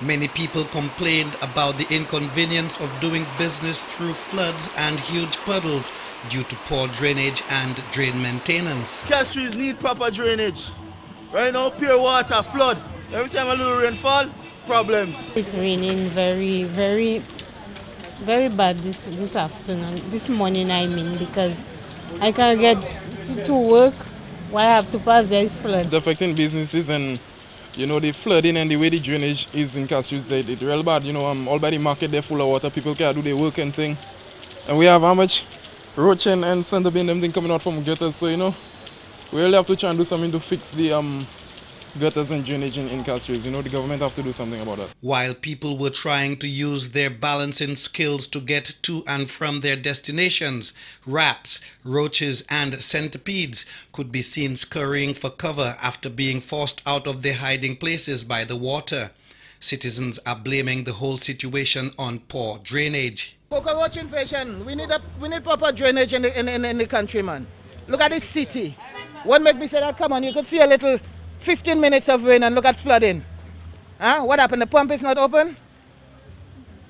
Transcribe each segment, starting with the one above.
Many people complained about the inconvenience of doing business through floods and huge puddles due to poor drainage and drain maintenance. Castries need proper drainage. Right now, pure water, flood. Every time a little rainfall, problems. It's raining very bad this afternoon, this morning I mean, because I can't get to work while I have to pass this flood. It's affecting businesses and the flooding and the way the drainage is in Castries, it's real bad. All by the market, they're full of water. People can't do their work and thing. And we have how much roach and center bin them thing coming out from gutters. So, we really have to try and do something to fix the gutters and drainage in Castries. The government have to do something about that. While people were trying to use their balancing skills to get to and from their destinations, rats, roaches and centipedes could be seen scurrying for cover after being forced out of their hiding places by the water. Citizens are blaming the whole situation on poor drainage. Cockroach infestation. We need proper drainage in the country, man. Look at this city. What make me say that? Come on, you could see a little 15 minutes of rain and look at flooding. Huh? What happened? The pump is not open?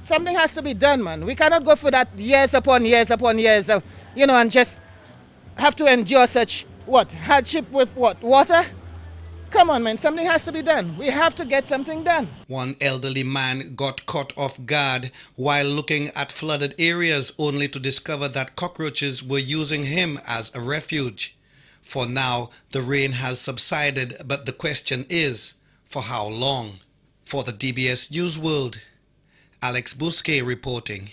Something has to be done, man. We cannot go for that years upon years and just have to endure such, hardship with water? Come on, man, something has to be done. We have to get something done. One elderly man got caught off guard while looking at flooded areas only to discover that cockroaches were using him as a refuge. For now, the rain has subsided, but the question is, for how long? For the DBS News World, Alex Bousquet reporting.